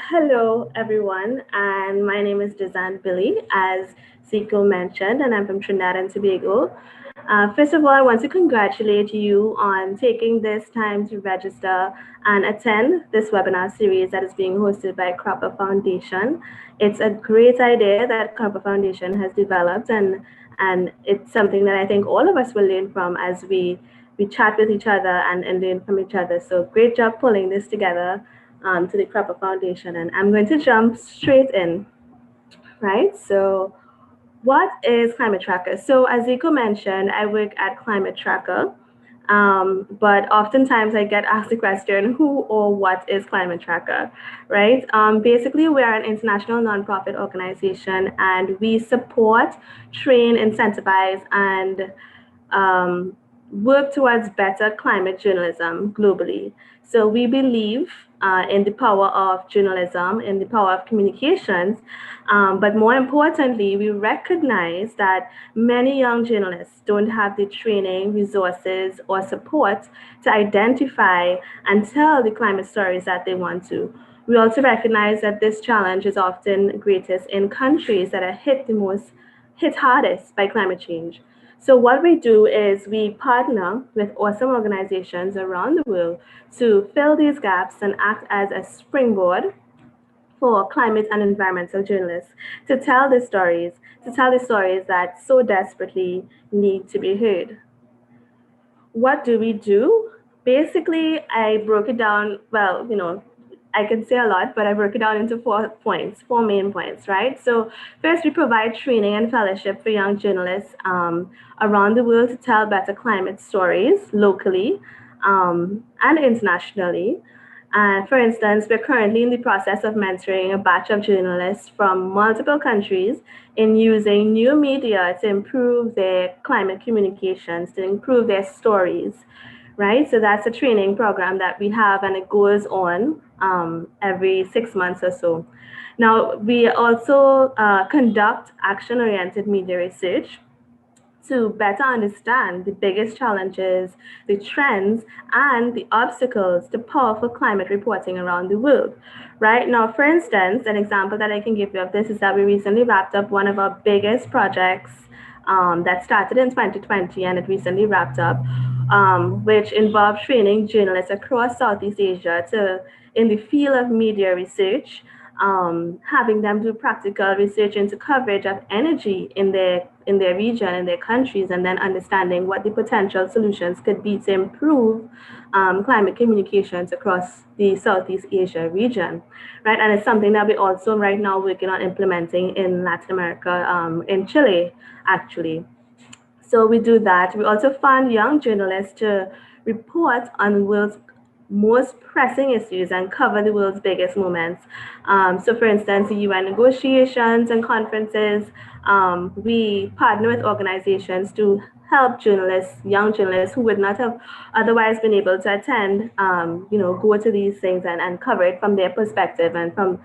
Hello, everyone, and my name is Dizzanne Billy, as Zico mentioned, and I'm from Trinidad and Tobago. First of all, I want to congratulate you on taking this time to register and attend this webinar series that is being hosted by Cropper Foundation. It's a great idea that Cropper Foundation has developed, and it's something that I think all of us will learn from as we chat with each other and learn from each other. So great job pulling this together to the Cropper Foundation. And I'm going to jump straight in, right? So what is Climate Tracker? So as Zico mentioned, I work at Climate Tracker. But oftentimes I get asked the question, who or what is Climate Tracker, right? Basically, we are an international nonprofit organization and we support, train, incentivize, and work towards better climate journalism globally. So we believe in the power of journalism, in the power of communications, but more importantly, we recognize that many young journalists don't have the training, resources, or support to identify and tell the climate stories that they want to. We also recognize that this challenge is often greatest in countries that are hit hardest by climate change. So what we do is we partner with awesome organizations around the world to fill these gaps and act as a springboard for climate and environmental journalists to tell the stories that so desperately need to be heard. What do we do? Basically, I broke it down, well, I can say a lot, but I broke it down into 4 points, 4 main points, right? So first, we provide training and fellowship for young journalists around the world to tell better climate stories locally and internationally. And for instance, we're currently in the process of mentoring a batch of journalists from multiple countries in using new media to improve their climate communications, to improve their stories, right? So that's a training program that we have, and it goes on every 6 months or so. Now, we also conduct action-oriented media research to better understand the biggest challenges, the trends, and the obstacles to powerful climate reporting around the world. Right now, for instance, an example that I can give you of this is that we recently wrapped up one of our biggest projects that started in 2020 and it recently wrapped up, which involved training journalists across Southeast Asia in the field of media research, having them do practical research into coverage of energy in their region, in their countries, and then understanding what the potential solutions could be to improve climate communications across the Southeast Asia region, right? And it's something that we're also right now working on implementing in Latin America, in Chile, actually. So we do that. We also fund young journalists to report on the world's most pressing issues and cover the world's biggest moments. So, for instance, the UN negotiations and conferences, we partner with organizations to help journalists, young journalists who would not have otherwise been able to attend, go to these things and cover it from their perspective and from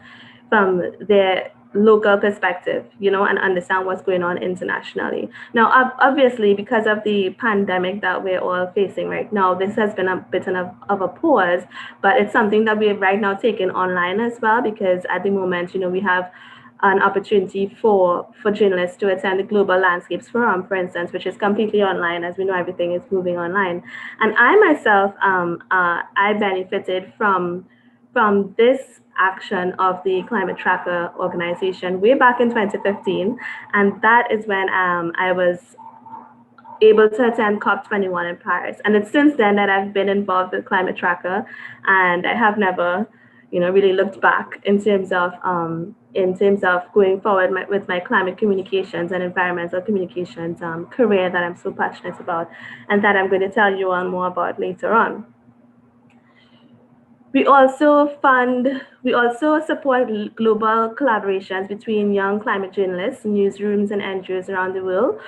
their local perspective, and understand what's going on internationally. Now, obviously, because of the pandemic that we're all facing right now, this has been a bit of a pause, but it's something that we're right now taking online as well, because at the moment, we have an opportunity for journalists to attend the Global Landscapes Forum, for instance, which is completely online. As we know, everything is moving online. And I myself, I benefited from this action of the Climate Tracker organization way back in 2015. And that is when I was able to attend COP21 in Paris. And it's since then that I've been involved with Climate Tracker, and I have never, really looked back in terms of going forward with my climate communications and environmental communications career that I'm so passionate about, and that I'm going to tell you all more about later on. We also support global collaborations between young climate journalists, newsrooms, and NGOs around the world.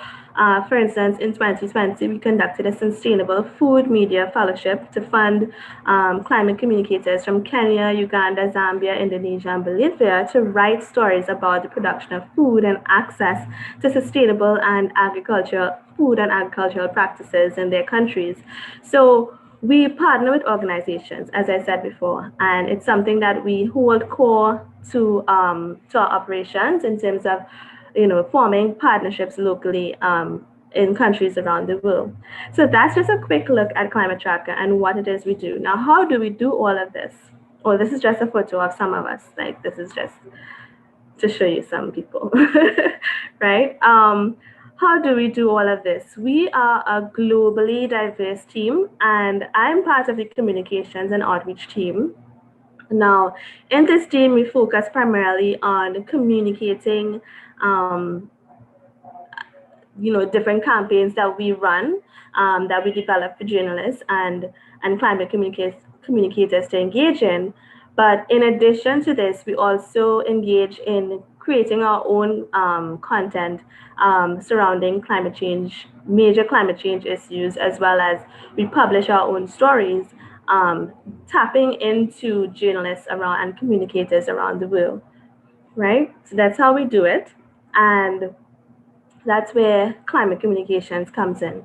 For instance, in 2020, we conducted a sustainable food media fellowship to fund climate communicators from Kenya, Uganda, Zambia, Indonesia, and Bolivia to write stories about the production of food and access to sustainable food and agricultural practices in their countries. So We partner with organizations, as I said before, and it's something that we hold core to our operations in terms of, forming partnerships locally in countries around the world. So that's just a quick look at Climate Tracker and what it is we do. Now, how do we do all of this? Well, this is just a photo of some of us. Like, this is just to show you some people, right? How do we do all of this? We are a globally diverse team, and I'm part of the communications and outreach team. Now, in this team, we focus primarily on communicating, different campaigns that we run, that we develop for journalists and climate communicators to engage in. But in addition to this, we also engage in creating our own content surrounding climate change, major climate change issues, as well as we publish our own stories, tapping into journalists around and communicators around the world, right? So that's how we do it. And that's where climate communications comes in.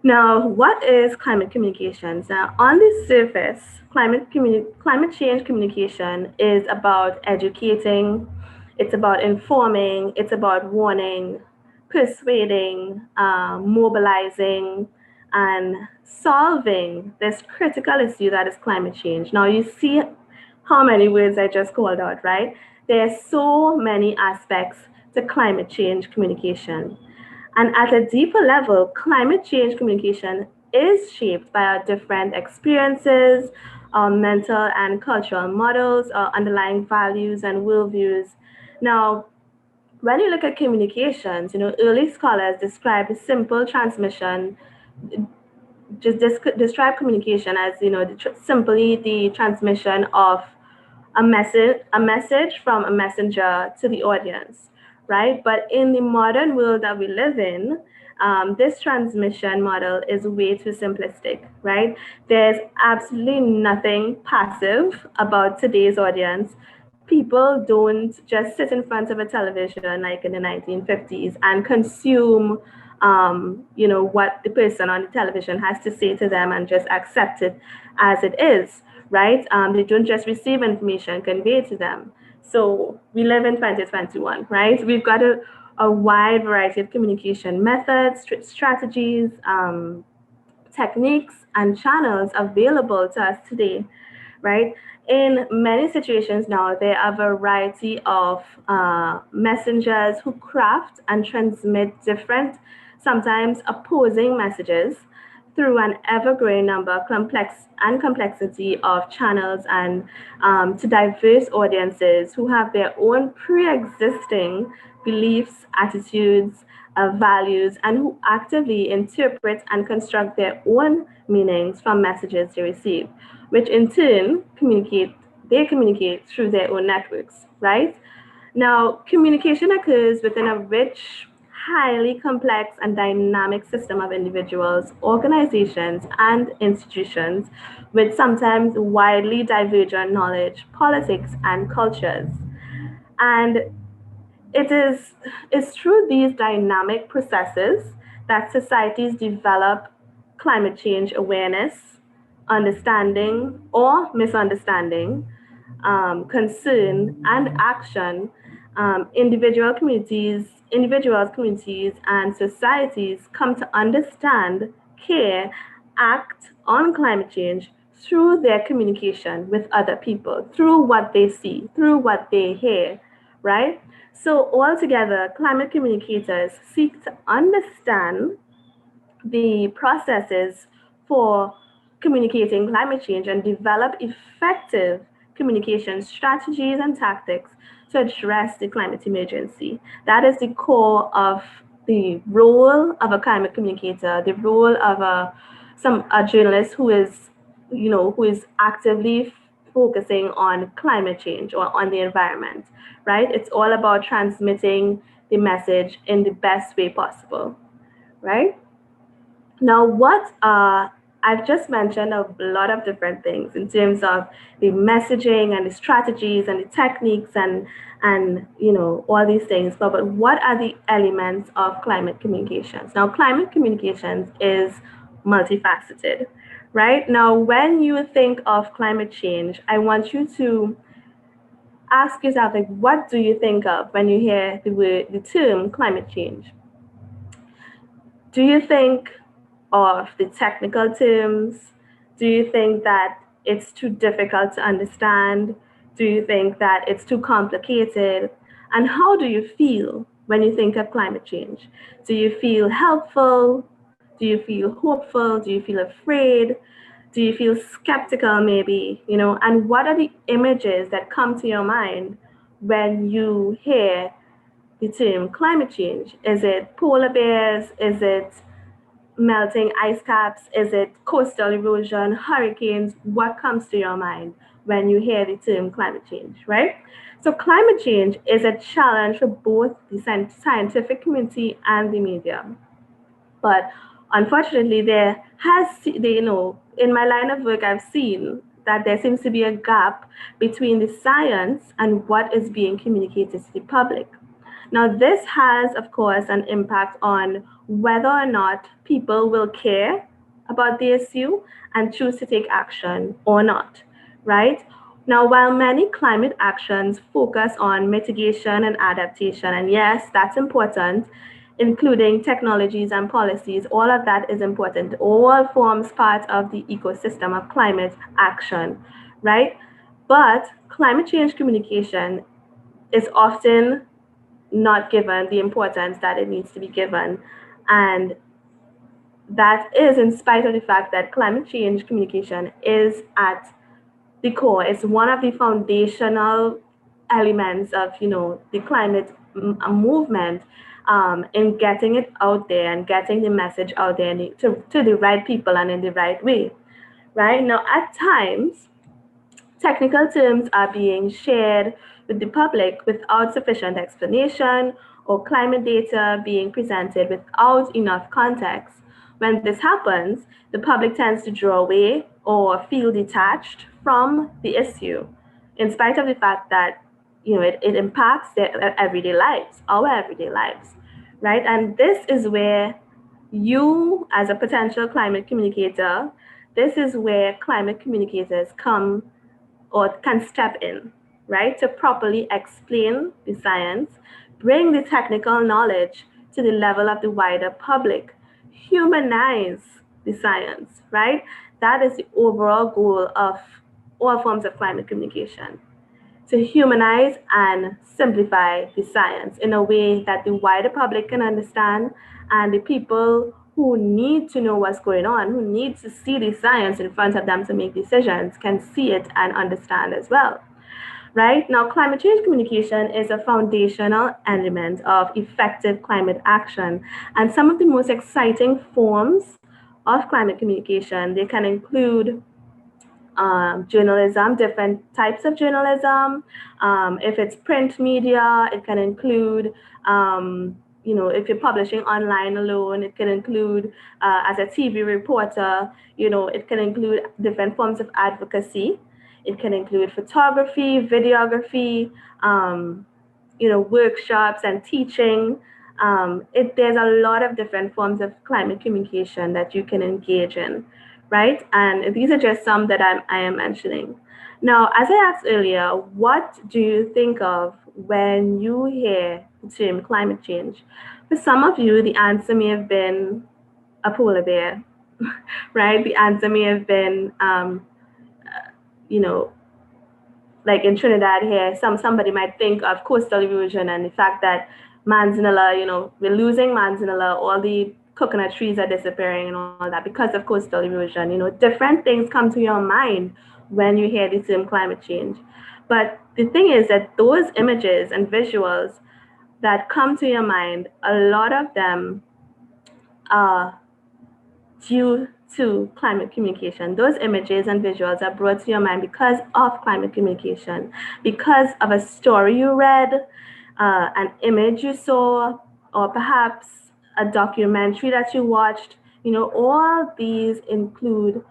Now, what is climate communications? Now, on the surface, climate change communication is about educating, it's about informing, it's about warning, persuading, mobilizing, and solving this critical issue that is climate change. Now, you see how many words I just called out, right? There are so many aspects to climate change communication. And at a deeper level, climate change communication is shaped by our different experiences, our mental and cultural models, our underlying values and worldviews. Now, when you look at communications, early scholars describe simple transmission, just describe communication as, simply the transmission of a message from a messenger to the audience, right? But in the modern world that we live in, this transmission model is way too simplistic, right? There's absolutely nothing passive about today's audience. People don't just sit in front of a television like in the 1950s and consume what the person on the television has to say to them and just accept it as it is, right? They don't just receive information conveyed to them. So we live in 2021, right? We've got a wide variety of communication methods, strategies, techniques, and channels available to us today, right? In many situations now, there are a variety of messengers who craft and transmit different, sometimes opposing messages through an ever-growing number, complexity of channels and to diverse audiences who have their own pre-existing beliefs, attitudes, values, and who actively interpret and construct their own meanings from messages they receive, which in turn communicate through their own networks, right? Now, communication occurs within a rich, highly complex and dynamic system of individuals, organizations, and institutions with sometimes widely divergent knowledge, politics, and cultures. And it's through these dynamic processes that societies develop climate change awareness, understanding or misunderstanding, concern, and action. Individuals, communities, and societies come to understand, care, act on climate change through their communication with other people, through what they see, through what they hear, right? So altogether, climate communicators seek to understand the processes for communicating climate change and develop effective communication strategies and tactics to address the climate emergency. That is the core of the role of a climate communicator, the role of a journalist who is actively focusing on climate change or on the environment, right? It's all about transmitting the message in the best way possible, right? Now, I've just mentioned a lot of different things in terms of the messaging and the strategies and the techniques and all these things. But what are the elements of climate communications? Now, climate communications is multifaceted, right? Now, when you think of climate change, I want you to ask yourself, like, what do you think of when you hear the term climate change? Do you think of the technical terms? Do you think that it's too difficult to understand? Do you think that it's too complicated? And how do you feel when you think of climate change? Do you feel helpful? Do you feel hopeful? Do you feel afraid? Do you feel skeptical maybe? And what are the images that come to your mind when you hear the term climate change? Is it polar bears? Is it melting ice caps? Is it coastal erosion, hurricanes? What comes to your mind when you hear the term climate change, right? So climate change is a challenge for both the scientific community and the media. But unfortunately, in my line of work, I've seen that there seems to be a gap between the science and what is being communicated to the public. Now, this has, of course, an impact on whether or not people will care about the issue and choose to take action or not, right? Now, while many climate actions focus on mitigation and adaptation, and yes, that's important, including technologies and policies, all of that is important. All forms part of the ecosystem of climate action, right? But climate change communication is often not given the importance that it needs to be given. And that is in spite of the fact that climate change communication is at the core. It's one of the foundational elements of, the climate movement, in getting it out there and getting the message out there to the right people and in the right way. Right now, at times, technical terms are being shared with the public without sufficient explanation, or climate data being presented without enough context. When this happens, the public tends to draw away or feel detached from the issue, in spite of the fact that it impacts their everyday lives, our everyday lives, right? And this is where you, as a potential climate communicator, this is where climate communicators come or can step in, right, to properly explain the science, bring the technical knowledge to the level of the wider public, humanize the science, right? That is the overall goal of all forms of climate communication, to humanize and simplify the science in a way that the wider public can understand, and the people who need to know what's going on, who need to see the science in front of them to make decisions, can see it and understand as well. Right? Now, climate change communication is a foundational element of effective climate action. And some of the most exciting forms of climate communication, they can include journalism, different types of journalism. If it's print media, it can include, if you're publishing online alone, it can include, as a TV reporter, it can include different forms of advocacy. It can include photography, videography, workshops and teaching. There's a lot of different forms of climate communication that you can engage in, right? And these are just some that I am mentioning. Now, as I asked earlier, what do you think of when you hear the term climate change? For some of you, the answer may have been a polar bear, right? The answer may have been, like in Trinidad here, somebody might think of coastal erosion and the fact that manzanilla, we're losing manzanilla, all the coconut trees are disappearing and all that because of coastal erosion. Different things come to your mind when you hear the term climate change. But the thing is that those images and visuals that come to your mind, a lot of them are due to climate communication. Those images and visuals are brought to your mind because of climate communication, because of a story you read, an image you saw, or perhaps a documentary that you watched. All these included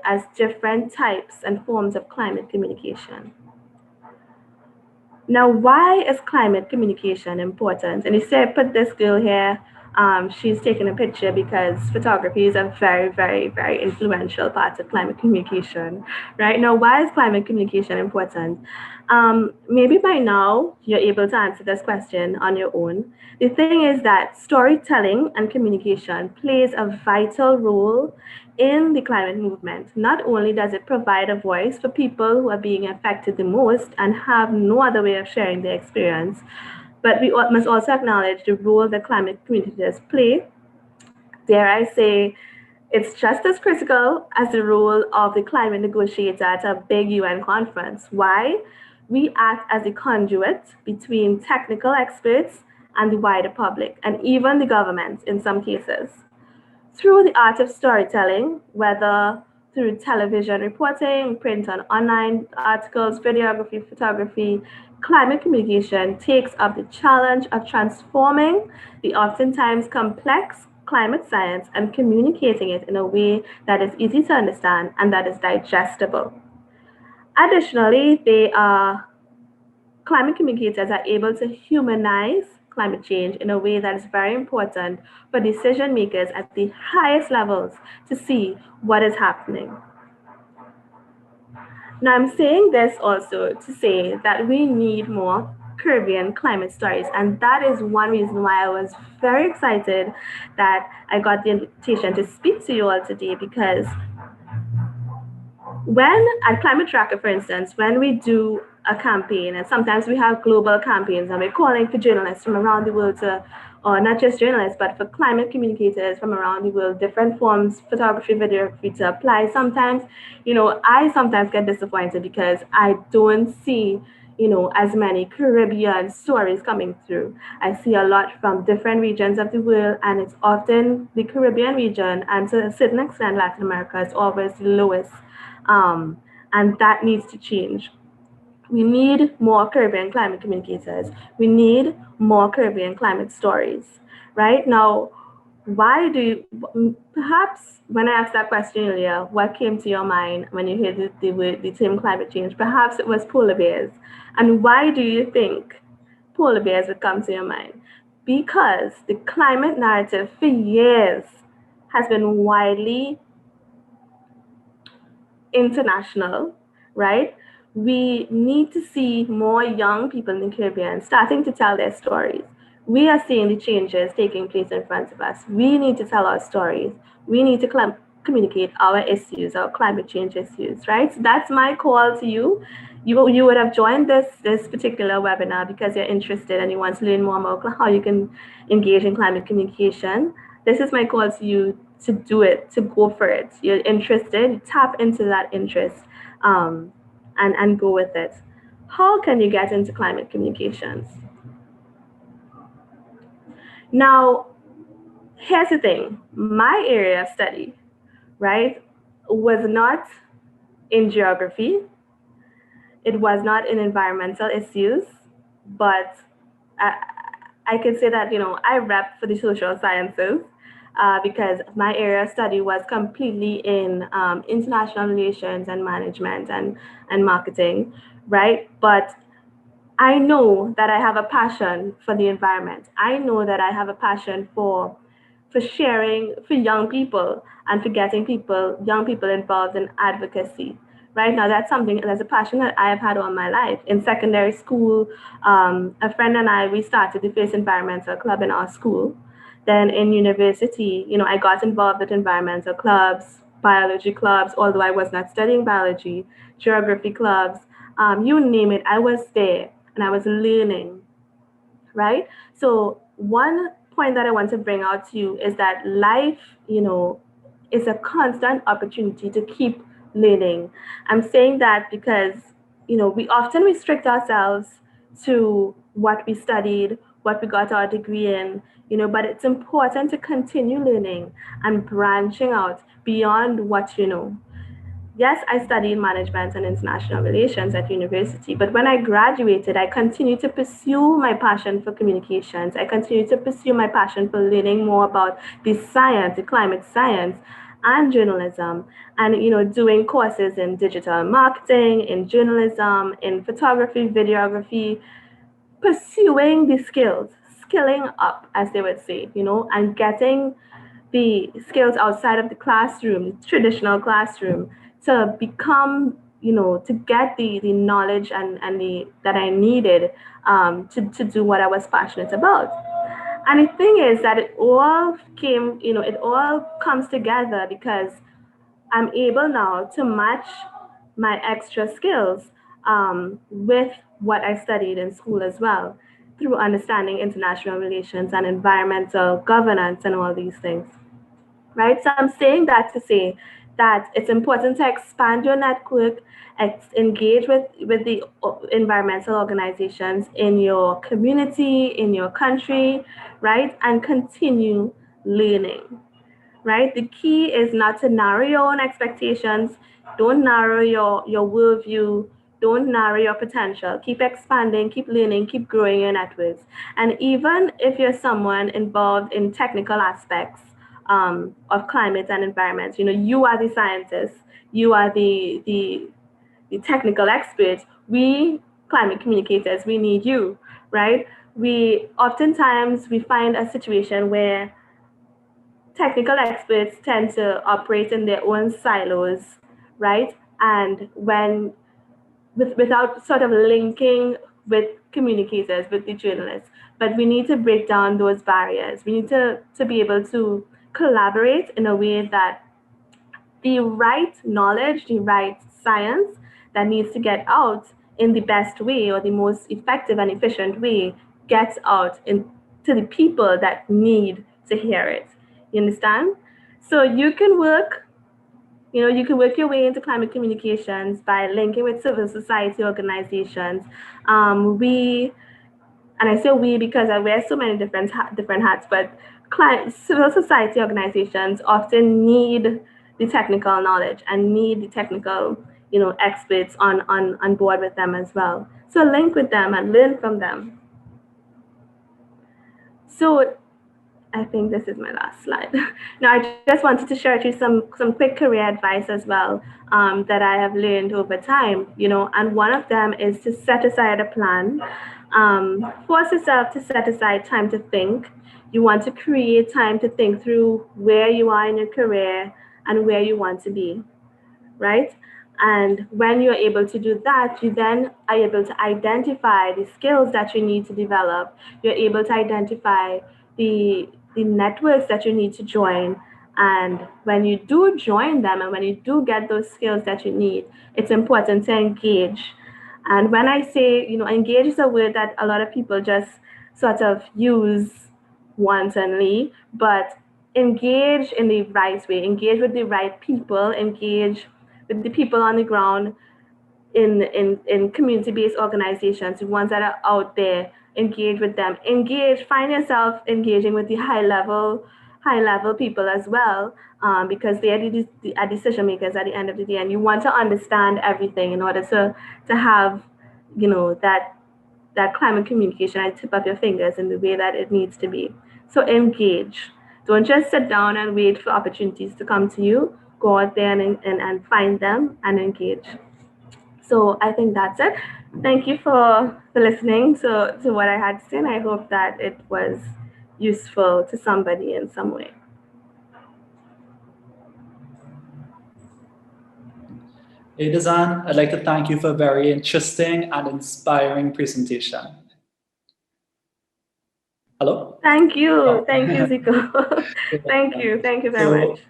as different types and forms of climate communication. Now, why is climate communication important? And you say, put this girl here she's taking a picture because photography is a very, very, very influential part of climate communication. Right now, why is climate communication important? Maybe by now you're able to answer this question on your own. The thing is that storytelling and communication plays a vital role in the climate movement. Not only does it provide a voice for people who are being affected the most and have no other way of sharing their experience, but we must also acknowledge the role that climate communicators play. Dare I say, it's just as critical as the role of the climate negotiator at a big UN conference. Why? We act as a conduit between technical experts and the wider public, and even the government in some cases. Through the art of storytelling, whether through television reporting, print and online articles, videography, photography, climate communication takes up the challenge of transforming the oftentimes complex climate science and communicating it in a way that is easy to understand and that is digestible. Additionally, climate communicators are able to humanize climate change in a way that is very important for decision makers at the highest levels to see what is happening. Now, I'm saying this also to say that we need more Caribbean climate stories, and that is one reason why I was very excited that I got the invitation to speak to you all today, because when at Climate Tracker, for instance, when we do a campaign, and sometimes we have global campaigns, and we're calling for journalists from around the world to, or not just journalists, but for climate communicators from around the world, different forms, photography, videography to apply. Sometimes, I sometimes get disappointed because I don't see, as many Caribbean stories coming through. I see a lot from different regions of the world, and it's often the Caribbean region, and to a certain extent, Latin America is always the lowest. And that needs to change. We need more Caribbean climate communicators. We need more Caribbean climate stories. Right now, perhaps when I asked that question earlier, what came to your mind when you heard the term climate change? Perhaps it was polar bears. And why do you think polar bears would come to your mind? Because the climate narrative for years has been widely international, right? We need to see more young people in the Caribbean starting to tell their stories. We are seeing the changes taking place in front of us. We need to tell our stories. We need to communicate our issues, our climate change issues, right? So that's my call to you. You would have joined this particular webinar because you're interested and you want to learn more about how you can engage in climate communication. This is my call to you to do it, to go for it. You're interested, tap into that interest and go with it. How can you get into climate communications? Now, here's the thing. My area of study, right, was not in geography. It was not in environmental issues, but I can say that, I rep for the social sciences. Because my area of study was completely in international relations and management and marketing, right? But I know that I have a passion for the environment. I know that I have a passion for sharing for young people and for getting young people involved in advocacy. Right now, that's a passion that I have had all my life. In secondary school, a friend and I, we started the first environmental club in our school. Then in university, I got involved with environmental clubs, biology clubs, although I was not studying biology, geography clubs, you name it, I was there and I was learning, right? So one point that I want to bring out to you is that life, is a constant opportunity to keep learning. I'm saying that because, we often restrict ourselves to what we studied, what we got our degree in, but it's important to continue learning and branching out beyond what you know. Yes, I studied management and international relations at university, but when I graduated, I continued to pursue my passion for communications. I continued to pursue my passion for learning more about the science, the climate science, and journalism, and doing courses in digital marketing, in journalism, in photography, videography, pursuing the skills, skilling up, as they would say, and getting the skills outside of the classroom, the traditional classroom, to become, to get the knowledge and the that I needed to do what I was passionate about. And the thing is that it all comes together because I'm able now to match my extra skills with what I studied in school as well, through understanding international relations and environmental governance and all these things, right? So I'm saying that to say that it's important to expand your network, engage with the environmental organizations in your community, in your country, right? And continue learning, right? The key is not to narrow your own expectations. Don't narrow your worldview. Don't narrow your potential. Keep expanding, keep learning, keep growing your networks. And even if you're someone involved in technical aspects of climate and environment, you are the scientists, you are the technical experts. We climate communicators, we need you, right? We oftentimes we find a situation where technical experts tend to operate in their own silos, right? And without sort of linking with communicators, with the journalists. But we need to break down those barriers. We need to be able to collaborate in a way that the right knowledge, the right science that needs to get out in the best way or the most effective and efficient way gets out to the people that need to hear it. You understand? So you can work your way into climate communications by linking with civil society organizations. We and I say we because I wear so many different hats, but civil society organizations often need the technical knowledge and need the technical, experts on board with them as well. So link with them and learn from them. So I think this is my last slide. Now, I just wanted to share with you some quick career advice as well that I have learned over time, and one of them is to set aside a plan. Force yourself to set aside time to think. You want to create time to think through where you are in your career and where you want to be, right? And when you're able to do that, you then are able to identify the skills that you need to develop. You're able to identify the networks that you need to join. And when you do join them and when you do get those skills that you need, it's important to engage. And when I say, engage is a word that a lot of people just sort of use wantonly, but engage in the right way, engage with the right people, engage with the people on the ground in community-based organizations, the ones that are out there, engage with them. Find yourself engaging with the high level people as well, because they are decision makers at the end of the day, and you want to understand everything in order to have, that climate communication at the tip of your fingers in the way that it needs to be. So engage. Don't just sit down and wait for opportunities to come to you. Go out there and find them and engage. So I think that's it. Thank you for listening to what I had to say, and I hope that it was useful to somebody in some way. Hey, Dizzanne, I'd like to thank you for a very interesting and inspiring presentation. Hello? Thank you. Thank you, Zico. Thank you. Thank you very much.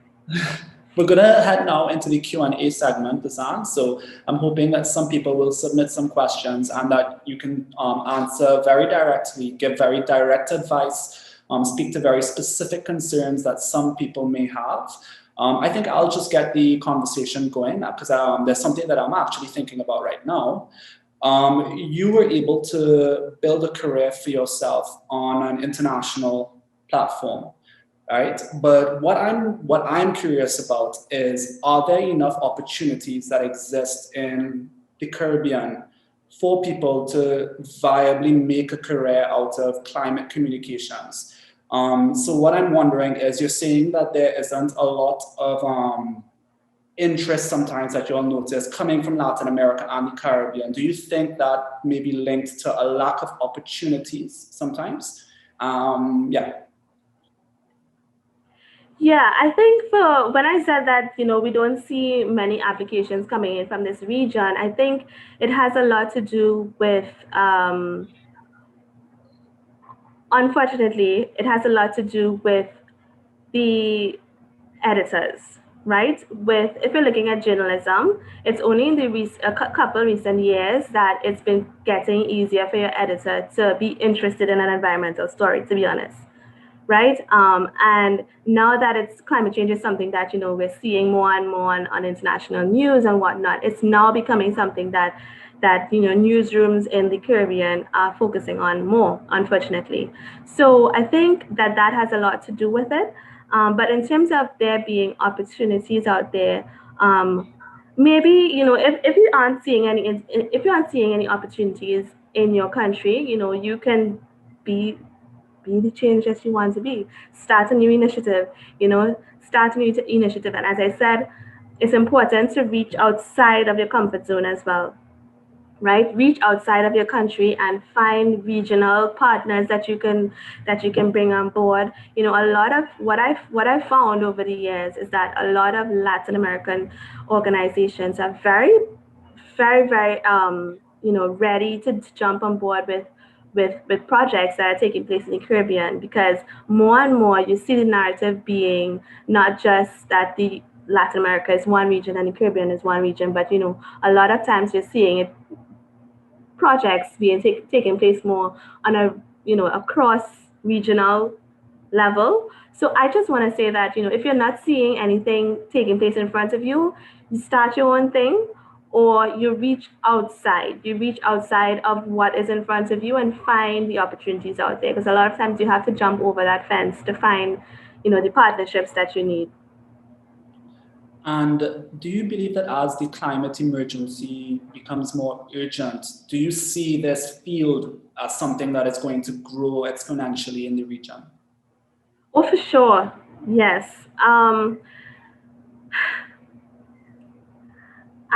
We're going to head now into the Q&A segment, Dizzanne. So I'm hoping that some people will submit some questions and that you can answer very directly, give very direct advice, speak to very specific concerns that some people may have. I think I'll just get the conversation going because there's something that I'm actually thinking about right now. You were able to build a career for yourself on an international platform, right? But what I'm curious about is, are there enough opportunities that exist in the Caribbean for people to viably make a career out of climate communications? So what I'm wondering is, you're saying that there isn't a lot of interest sometimes that you'll notice coming from Latin America and the Caribbean. Do you think that may be linked to a lack of opportunities sometimes? Yeah. Yeah, I think for when I said that, we don't see many applications coming in from this region, I think it has a lot to do with, unfortunately, it has a lot to do with the editors, right? With if you're looking at journalism, it's only in the couple recent years that it's been getting easier for your editor to be interested in an environmental story, to be honest, right? And now that it's climate change is something that we're seeing more and more on international news and whatnot. It's now becoming something that newsrooms in the Caribbean are focusing on more, unfortunately. So I think that has a lot to do with it. But in terms of there being opportunities out there, maybe if you aren't seeing any opportunities in your country, you can be be the change that you want to be. Start a new initiative, start a new initiative. And as I said, it's important to reach outside of your comfort zone as well, right? Reach outside of your country and find regional partners that you can bring on board. A lot of what I've found over the years is that a lot of Latin American organizations are very very, very, ready to jump on board with projects that are taking place in the Caribbean, because more and more you see the narrative being not just that the Latin America is one region and the Caribbean is one region, but a lot of times you're seeing it projects being taking place more on a across regional level. So I just want to say that if you're not seeing anything taking place in front of you, you start your own thing, or you reach outside. You reach outside of what is in front of you and find the opportunities out there. Because a lot of times you have to jump over that fence to find the partnerships that you need. And do you believe that as the climate emergency becomes more urgent, do you see this field as something that is going to grow exponentially in the region? Oh, for sure. Yes.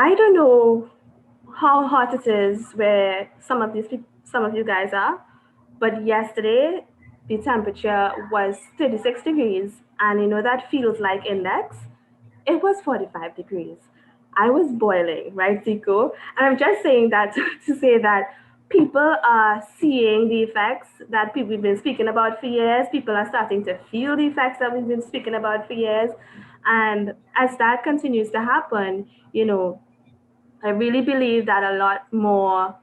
I don't know how hot it is where some of you guys are, but yesterday the temperature was 36 degrees, and that feels like index. It was 45 degrees. I was boiling, right, Zico? And I'm just saying that to say that people are seeing the effects that we've been speaking about for years. People are starting to feel the effects that we've been speaking about for years. And as that continues to happen, I really believe that a lot more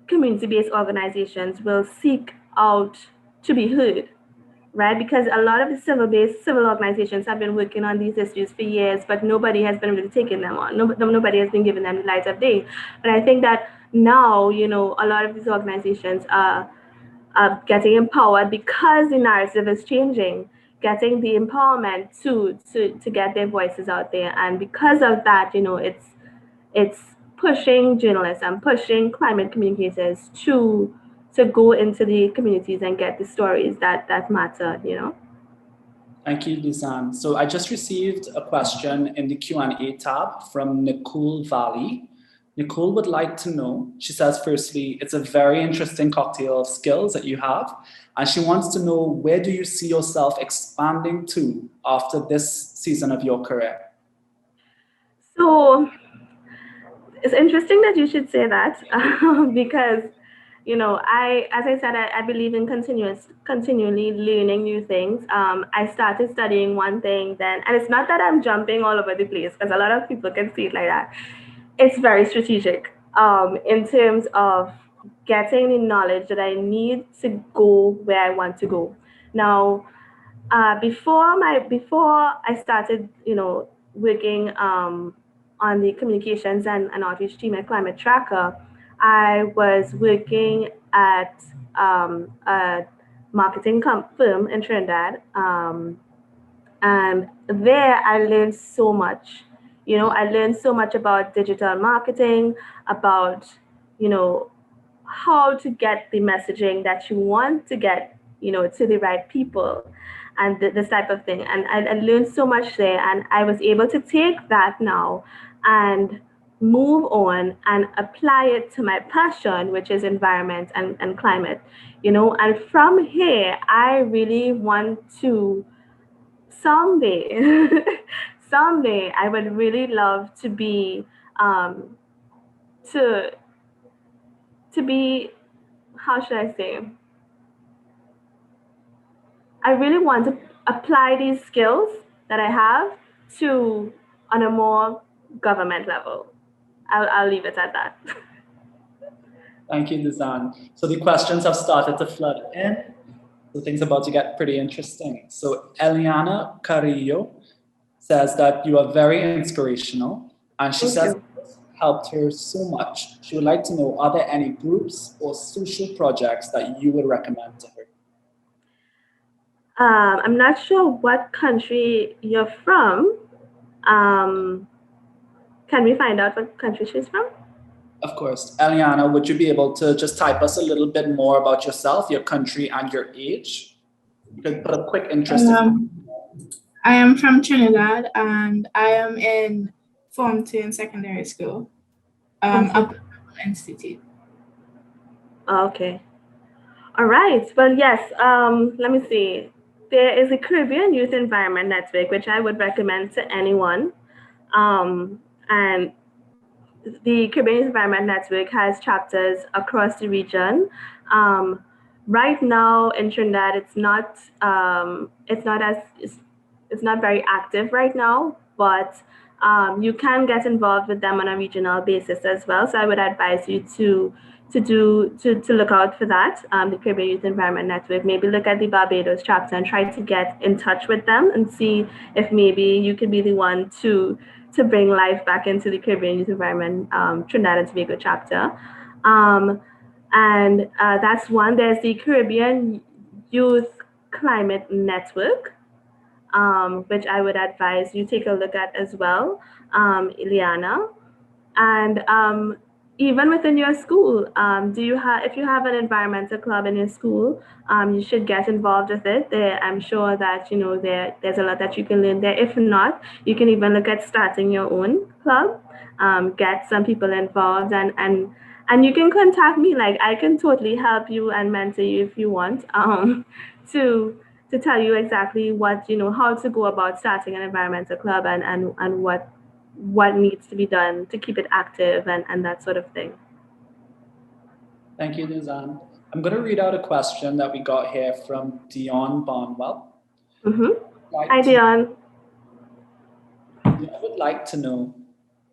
community-based organizations will seek out to be heard, right? Because a lot of the civil organizations have been working on these issues for years, but nobody has been really taking them on. Nobody has been giving them the light of day. But I think that now, a lot of these organizations are getting empowered because the narrative is changing, getting the empowerment to get their voices out there. And because of that, it's pushing journalists and pushing climate communicators to go into the communities and get the stories that matter. Thank you, Dizzanne. So I just received a question in the Q&A tab from Nicole Valley. Nicole would like to know, she says, firstly, it's a very interesting cocktail of skills that you have. And she wants to know, where do you see yourself expanding to after this season of your career? So it's interesting that you should say that because, as I said, I believe in continually learning new things. I started studying one thing then, and it's not that I'm jumping all over the place, because a lot of people can see it like that. It's very strategic in terms of getting the knowledge that I need to go where I want to go. Now, before I started, working on the communications and outreach team at Climate Tracker, I was working at a marketing firm in Trinidad, and there I learned so much. I learned so much about digital marketing, about how to get the messaging that you want to get, to the right people, and this type of thing. And I learned so much there, and I was able to take that now and move on and apply it to my passion, which is environment and climate, and from here, I really want to someday, someday, I would really love to be, to, to be, how should I say? I really want to apply these skills that I have to on a more government level. I'll leave it at that. Thank you, Dizzanne. So the questions have started to flood in. So things are about to get pretty interesting. So Eliana Carrillo says that you are very inspirational, and she says this helped her so much. She would like to know, are there any groups or social projects that you would recommend to her? I'm not sure what country you're from. Um, can we find out what country she's from? Of course. Eliana, would you be able to just type us a little bit more about yourself, your country, and your age? You could put a quick interest. I am from Trinidad, and I am in Form 2 in secondary school, up Institute. Okay. All right. Well, yes. Let me see. There is a Caribbean Youth Environment Network, which I would recommend to anyone. And the Caribbean Youth Environment Network has chapters across the region. Right now in Trinidad, it's not very active right now, but you can get involved with them on a regional basis as well. So I would advise you to look out for that, the Caribbean Youth Environment Network. Maybe look at the Barbados chapter and try to get in touch with them and see if maybe you could be the one to bring life back into the Caribbean Youth Environment Trinidad and Tobago chapter. And that's one. There's the Caribbean Youth Climate Network, which I would advise you take a look at as well, Ileana. And even within your school, if you have an environmental club in your school, you should get involved with it. I'm sure that there's a lot that you can learn there. If not, you can even look at starting your own club, get some people involved, and you can contact me. Like, I can totally help you and mentor you if you want, to tell you exactly what how to go about starting an environmental club and what needs to be done to keep it active and that sort of thing. Thank you, Dizzanne. I'm going to read out a question that we got here from Dion Barnwell. Hi, Dion. I would like to know,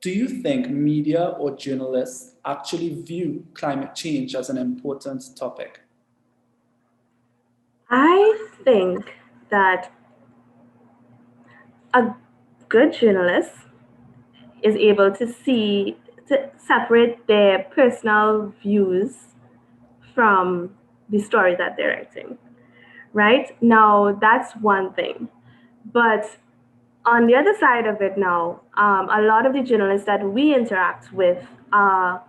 do you think media or journalists actually view climate change as an important topic? I think that a good journalist is able to separate their personal views from the story that they're writing. Right? Now, that's one thing. But on the other side of it now, a lot of the journalists that we interact with are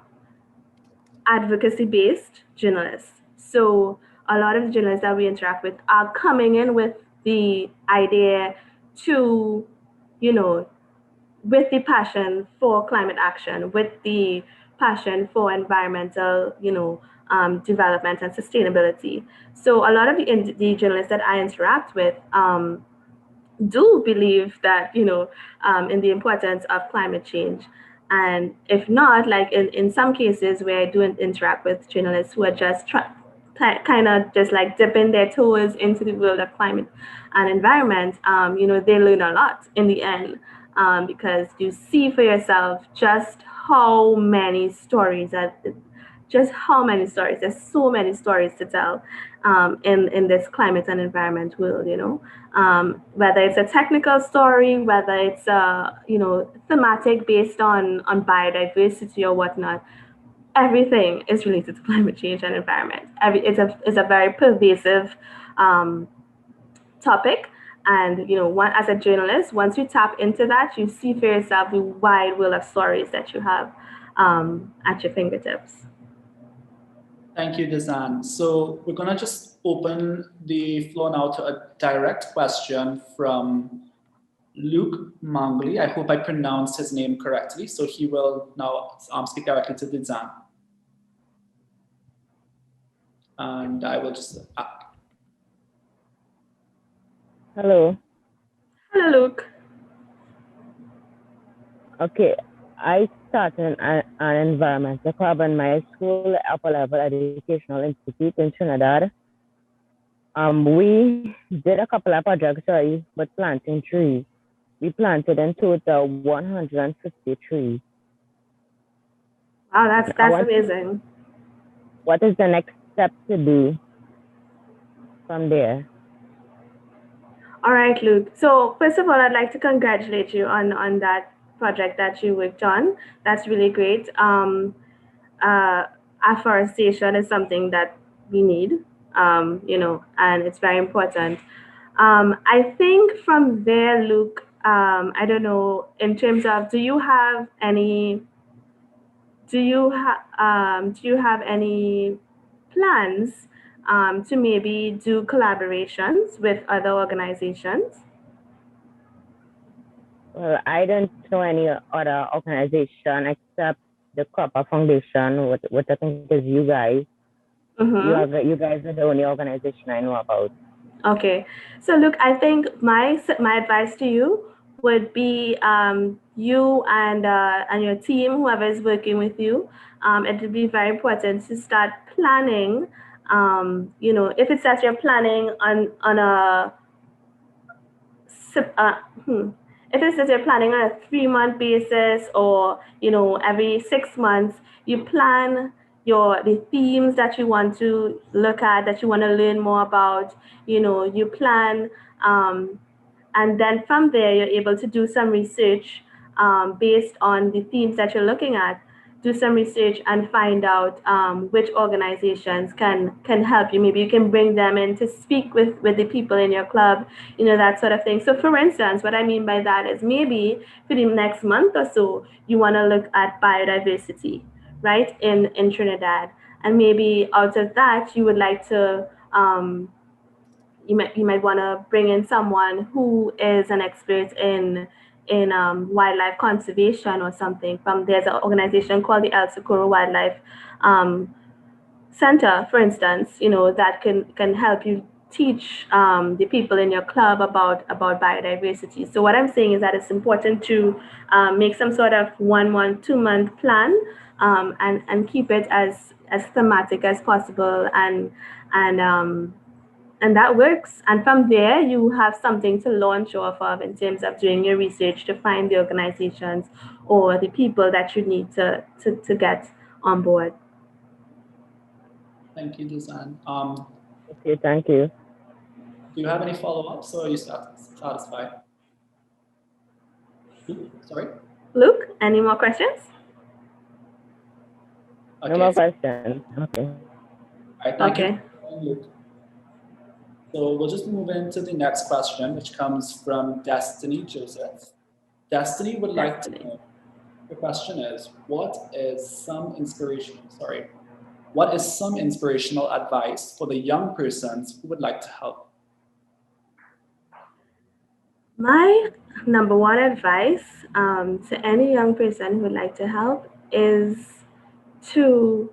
advocacy-based journalists. So a lot of the journalists that we interact with are coming in with the idea to, with the passion for climate action, with the passion for environmental, development and sustainability. So a lot of the journalists that I interact with do believe that, in the importance of climate change. And if not, like in some cases where I do interact with journalists who are just kind of just like dipping their toes into the world of climate and environment, they learn a lot in the end, because you see for yourself just how many stories there's so many stories to tell in this climate and environment world, whether it's a technical story, whether it's thematic based on biodiversity or whatnot. Everything is related to climate change and environment. It's a very pervasive topic. And as a journalist, once you tap into that, you see for yourself the wide world of stories that you have at your fingertips. Thank you, Dizzanne. So we're going to just open the floor now to a direct question from Luke Mangli. I hope I pronounced his name correctly. So he will now speak directly to Dizzanne. And I will just... Hello. Hello, Luke. Okay, I started an environmental club in my school, upper level educational institute in Trinidad. We did a couple of projects with planting trees. We planted in total 150 trees. Wow, that's amazing. What is the next step to do from there? All right, Luke. So first of all, I'd like to congratulate you on that project that you worked on. That's really great. Afforestation is something that we need, and it's very important. I think from there, Luke, I don't know, in terms of, do you have any plans to maybe do collaborations with other organizations? Well, I don't know any other organization except the Copper Foundation, what I think is you guys. Mm-hmm. You guys are the only organization I know about. Okay, so look, I think my advice to you would be you and your team, whoever is working with you. It would be very important to start planning. If it's that you're planning on a if it's that you're planning on a 3-month basis, or every 6 months, you plan the themes that you want to look at, that you want to learn more about. You plan, and then from there you're able to do some research based on the themes that you're looking at. Do some research and find out which organizations can help you. Maybe you can bring them in to speak with the people in your club, that sort of thing. So for instance, what I mean by that is, maybe for the next month or so, you want to look at biodiversity, right, in Trinidad. And maybe out of that, you would like to you might want to bring in someone who is an expert in wildlife conservation or something. There's an organization called the El Socorro Wildlife Center, for instance, that can help you teach the people in your club about biodiversity. So what I'm saying is that it's important to make some sort of 2-month plan, and keep it as thematic as possible, and that works. And from there, you have something to launch off of in terms of doing your research to find the organizations or the people that you need to get on board. Thank you, Dizzanne. Okay, thank you. Do you have any follow-ups, or are you satisfied? Sorry? Luke, any more questions? Okay. No more questions. Okay. All right, thank you, Luke. So we'll just move into the next question, which comes from Destiny Joseph. Destiny would like to know, the question is, what is some inspirational advice for the young persons who would like to help? My number one advice to any young person who would like to help is to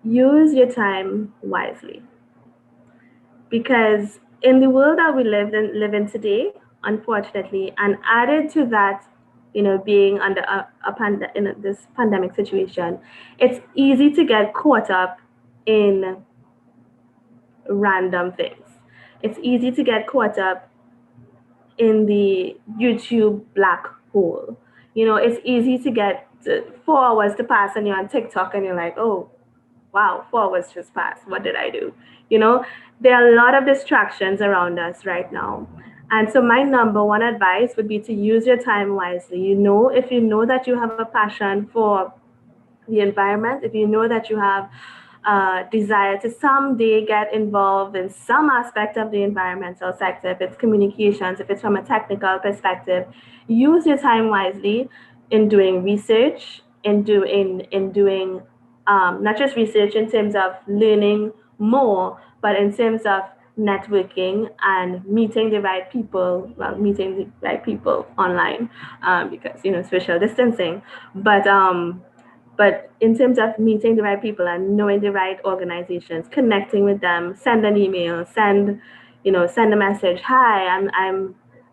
use your time wisely. Because in the world that we live in today, unfortunately, and added to that, being under in this pandemic situation, it's easy to get caught up in random things. It's easy to get caught up in the YouTube black hole. It's easy to get 4 hours to pass and you're on TikTok and you're like, oh, wow, 4 hours just passed. What did I do? There are a lot of distractions around us right now. And so my number one advice would be to use your time wisely. If you know that you have a passion for the environment, if you know that you have a desire to someday get involved in some aspect of the environmental sector, if it's communications, if it's from a technical perspective, use your time wisely in doing research, in doing not just research in terms of learning more, but in terms of networking and meeting the right people, well, meeting the right people online, because, social distancing. But in terms of meeting the right people and knowing the right organizations, connecting with them, send an email, send a message. Hi,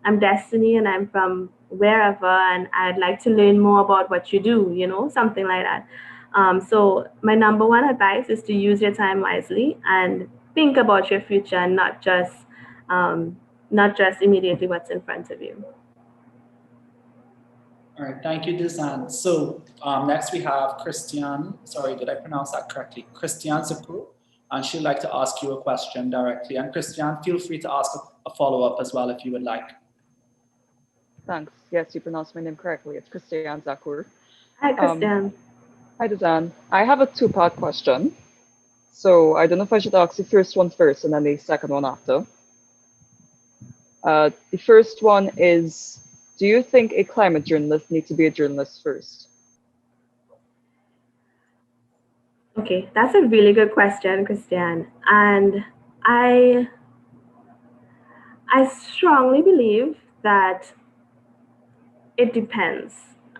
I'm Destiny, and I'm from wherever, and I'd like to learn more about what you do. Something like that. So my number one advice is to use your time wisely and think about your future, and not just immediately what's in front of you. All right, thank you, Dizzanne. So next we have Christiane. Sorry, did I pronounce that correctly? Christiane Zakur, and she'd like to ask you a question directly. And Christiane, feel free to ask a follow-up as well if you would like. Thanks. Yes, you pronounced my name correctly. It's Christiane Zakur. Hi, Christiane. Hi, Dizzanne. I have a two-part question. So I don't know if I should ask the first one first and then the second one after. The first one is, do you think a climate journalist needs to be a journalist first? Okay, that's a really good question, Christiane. And I strongly believe that it depends.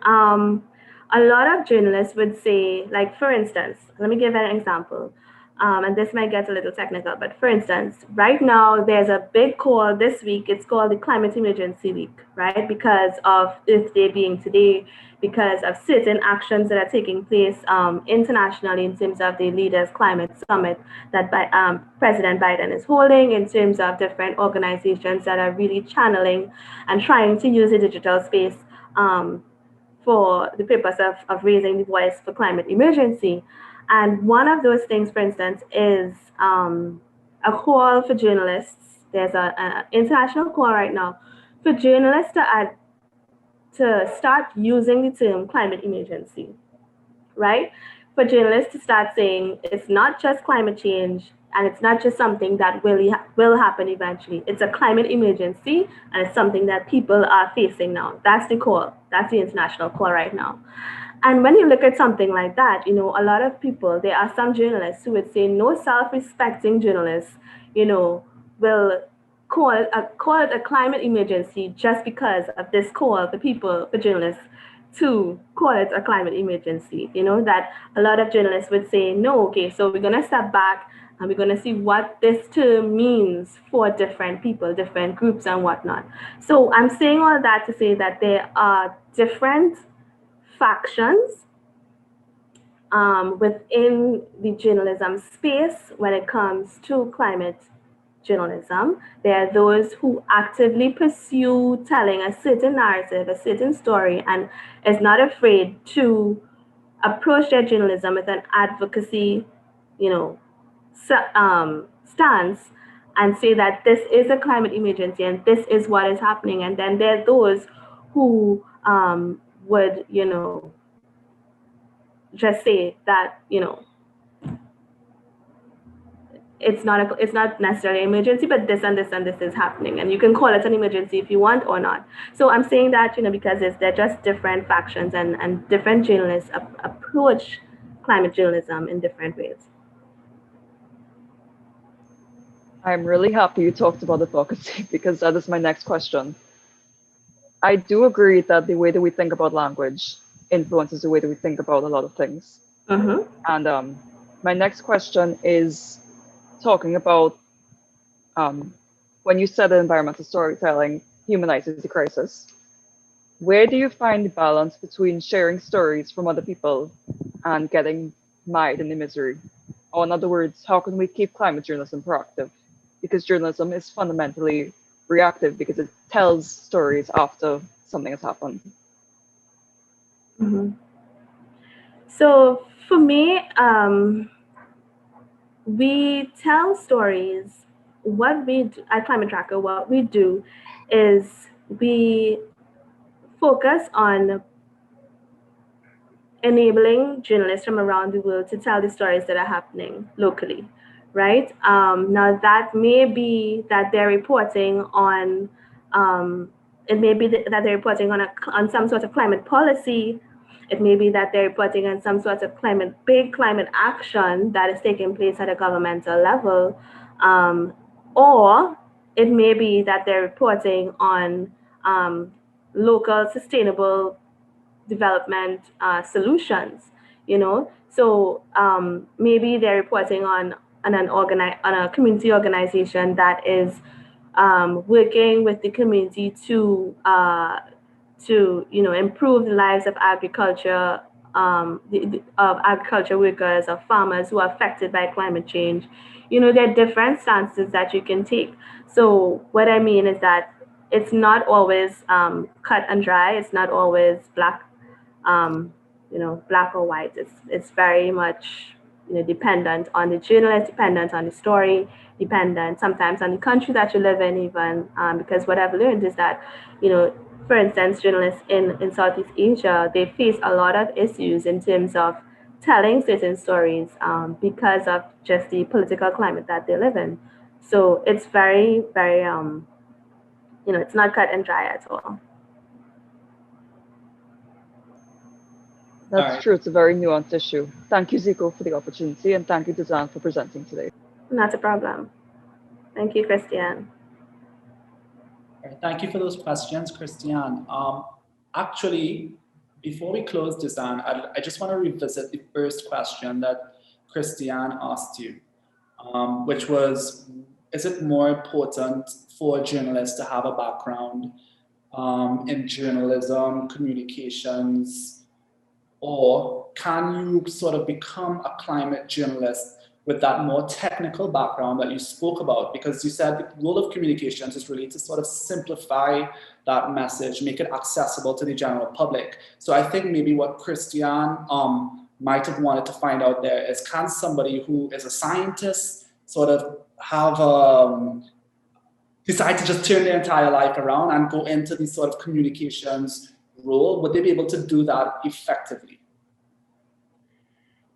A lot of journalists would say, like, for instance, let me give an example. And this might get a little technical, but for instance, right now there's a big call this week. It's called the Climate Emergency Week, right? Because of Earth Day being today, because of certain actions that are taking place internationally in terms of the Leaders Climate Summit that President Biden is holding, in terms of different organizations that are really channeling and trying to use the digital space for the purpose of raising the voice for climate emergency. And one of those things, for instance, is a call for journalists. There's an international call right now for journalists to start using the term climate emergency, right? For journalists to start saying it's not just climate change, and it's not just something that will happen eventually. It's a climate emergency, and it's something that people are facing now. That's the call. That's the international call right now. And when you look at something like that, a lot of people, there are some journalists who would say no self-respecting journalists, will call it a climate emergency just because of this call for journalists to call it a climate emergency. That a lot of journalists would say, no, okay, so we're going to step back and we're going to see what this term means for different people, different groups and whatnot. So I'm saying all that to say that there are different factions within the journalism space when it comes to climate journalism. There are those who actively pursue telling a certain narrative, a certain story, and is not afraid to approach their journalism with an advocacy, stance, and say that this is a climate emergency and this is what is happening. And then there are those who would, just say that, it's not necessarily an emergency, but this and this and this is happening, and you can call it an emergency if you want or not. So I'm saying that, because they're just different factions, and different journalists approach climate journalism in different ways. I'm really happy you talked about advocacy because that is my next question. I do agree that the way that we think about language influences the way that we think about a lot of things. Mm-hmm. And my next question is talking about when you said that environmental storytelling humanizes the crisis. Where do you find the balance between sharing stories from other people and getting mired in the misery? Or in other words, how can we keep climate journalism proactive? Because journalism is fundamentally reactive because it tells stories after something has happened. Mm-hmm. So for me, we tell stories. What we do at Climate Tracker, what we do is we focus on enabling journalists from around the world to tell the stories that are happening locally, right? Now that may be that they're reporting on, it may be that they're reporting on some sort of climate policy. It may be that they're reporting on some sort of big climate action that is taking place at a governmental level. or it may be that they're reporting on local sustainable development solutions, you know. So maybe they're reporting on on a community organization that is working with the community to improve the lives of of agriculture workers, of farmers who are affected by climate change. There are different stances that you can take. So what I mean is that it's not always cut and dry. It's not always um, black or white. It's very much dependent on the journalist, dependent on the story, dependent sometimes on the country that you live in, even because what I've learned is that for instance, journalists in Southeast Asia, they face a lot of issues in terms of telling certain stories because of just the political climate that they live in. So it's very, very, it's not cut and dry at all. That's true. It's a very nuanced issue. Thank you, Zico, for the opportunity, and thank you, Dizzanne, for presenting today. Not a problem. Thank you, Christiane. Thank you for those questions, Christiane. Actually, before we close, Dizzanne, I just want to revisit the first question that Christiane asked you, which was, is it more important for journalists to have a background in journalism, communications, or can you sort of become a climate journalist with that more technical background that you spoke about? Because you said the role of communications is really to sort of simplify that message, make it accessible to the general public. So I think maybe what Christiane might have wanted to find out there is, can somebody who is a scientist sort of have decide to just turn their entire life around and go into these sort of communications role? Would they be able to do that effectively?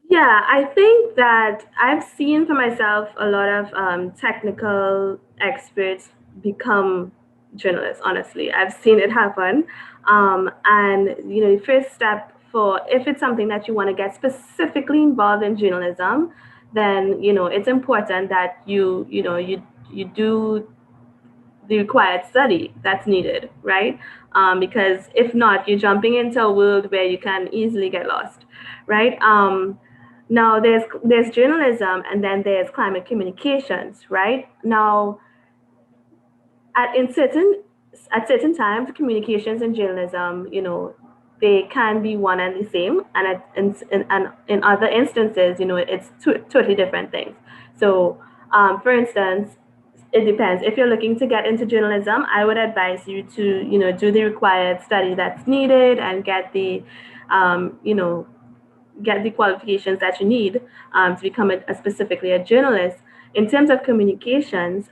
Yeah, I think that I've seen for myself a lot of technical experts become journalists. Honestly, I've seen it happen. And the first step for, if it's something that you want to get specifically involved in journalism, then it's important that you do the required study that's needed, right? Because if not, you're jumping into a world where you can easily get lost, right? Now there's journalism, and then there's climate communications, right? Now at certain times, communications and journalism, they can be one and the same, and in other instances, it's totally different things. So for instance, it depends. If you're looking to get into journalism, I would advise you to do the required study that's needed and get the get the qualifications that you need to become specifically a journalist. In terms of communications,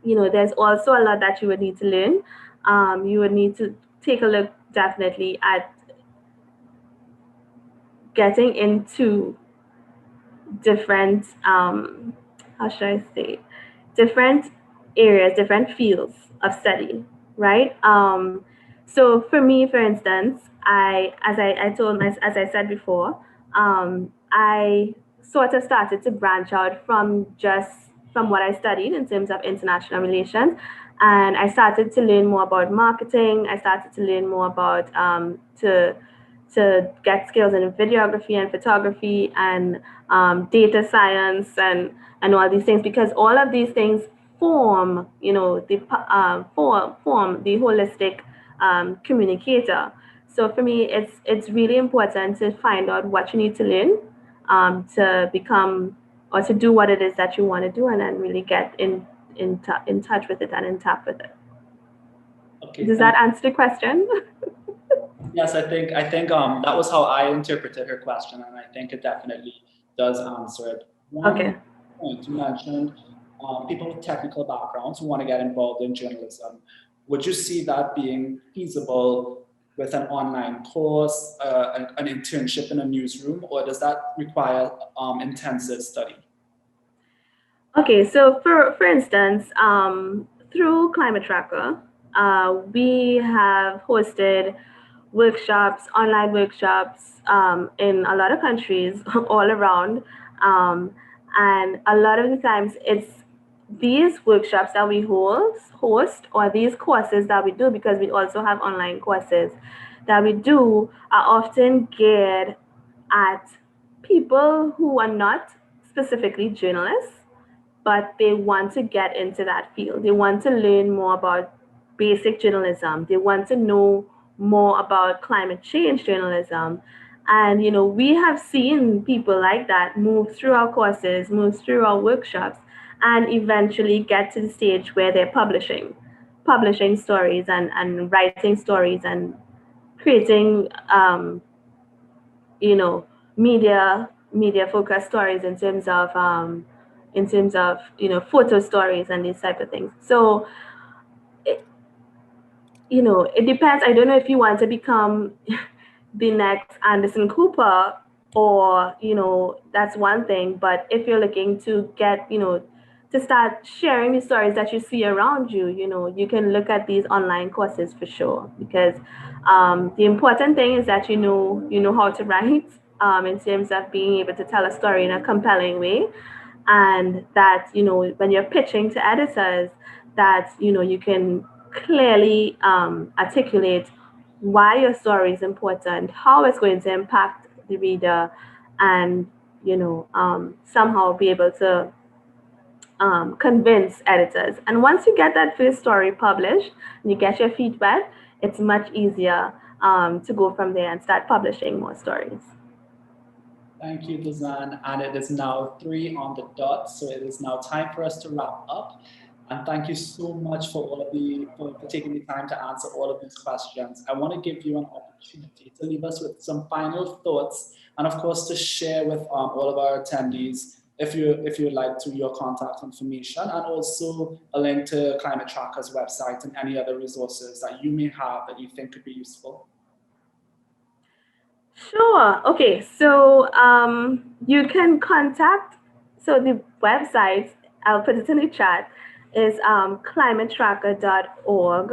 there's also a lot that you would need to learn. You would need to take a look definitely at getting into different, how should I say, different areas, different fields of study, right? So for me, for instance, as I said before, I sort of started to branch out from what I studied in terms of international relations, and I started to learn more about marketing. I started to learn more about to get skills in videography and photography and data science and all these things, because all of these things form form the holistic communicator. So for me, it's really important to find out what you need to learn to become or to do what it is that you want to do, and then really get in touch with it and in tap with it. Okay. Does that answer the question? Yes, I think that was how I interpreted her question, and I think it definitely does answer it. One point you mentioned, people with technical backgrounds who want to get involved in journalism. Would you see that being feasible with an online course, an internship in a newsroom, or does that require intensive study? Okay, so for instance, through Climate Tracker, we have hosted workshops, online workshops in a lot of countries all around. And a lot of the times these workshops that we host, or these courses that we do, because we also have online courses that we do, are often geared at people who are not specifically journalists, but they want to get into that field. They want to learn more about basic journalism. They want to know more about climate change journalism. And, we have seen people like that move through our courses, move through our workshops, and eventually get to the stage where they're publishing stories and writing stories and creating, media focused stories in terms of photo stories and these type of things. So it depends. I don't know if you want to become the next Anderson Cooper, or that's one thing. But if you're looking to get to start sharing the stories that you see around you, you can look at these online courses for sure, because the important thing is that you know how to write, in terms of being able to tell a story in a compelling way, and that when you're pitching to editors, that you can clearly articulate why your story is important, how it's going to impact the reader, and somehow be able to convince editors. And once you get that first story published and you get your feet wet, it's much easier to go from there and start publishing more stories. Thank you, Dizzanne. And it is now 3 on the dot, so it is now time for us to wrap up. And thank you so much for taking the time to answer all of these questions. I want to give you an opportunity to leave us with some final thoughts, and of course to share with all of our attendees, if you'd like, to your contact information, and also a link to Climate Tracker's website and any other resources that you may have that you think could be useful. Sure. Okay. So you can contact. So the website, I'll put it in the chat, is climatetracker.org.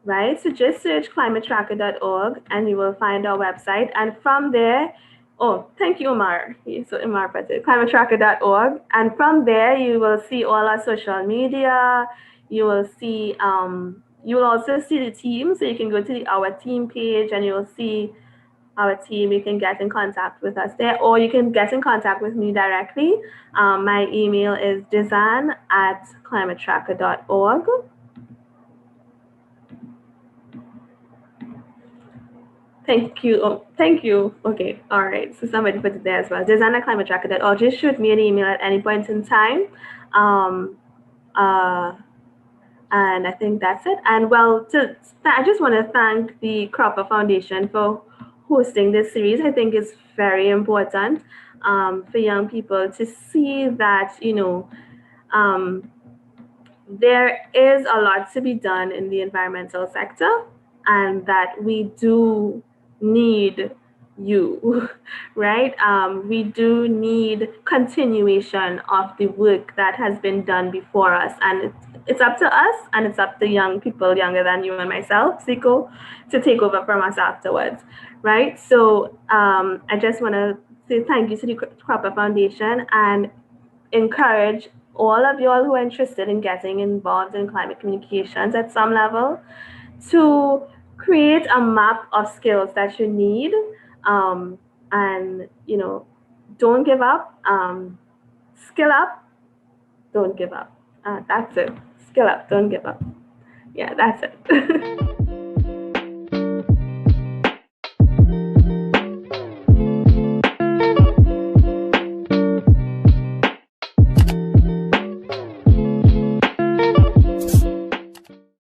Right. So just search climatetracker.org and you will find our website. And from there, oh, thank you, Umar. So Umar put it, climatetracker.org. And from there, you will see all our social media. You will see. You will also see the team, so you can go to our team page and you will see our team. You can get in contact with us there, or you can get in contact with me directly. My email is dizzanne@climatetracker.org. Thank you. Oh, thank you. Okay. All right. So somebody put it there as well. Dizzanne@climatetracker.org. Just shoot me an email at any point in time. And I think that's it. And well, I just want to thank the Cropper Foundation for hosting this series. I think it's very important for young people to see that, there is a lot to be done in the environmental sector, and that we do need you, right? We do need continuation of the work that has been done before us, and it's up to us, and it's up to young people younger than you and myself, Siko, to take over from us afterwards, right? So I just want to say thank you to the Cropper Foundation, and encourage all of y'all who are interested in getting involved in climate communications at some level to create a map of skills that you need, and don't give up, skill up, don't give up. That's it. Skill up, don't give up. Yeah, that's it.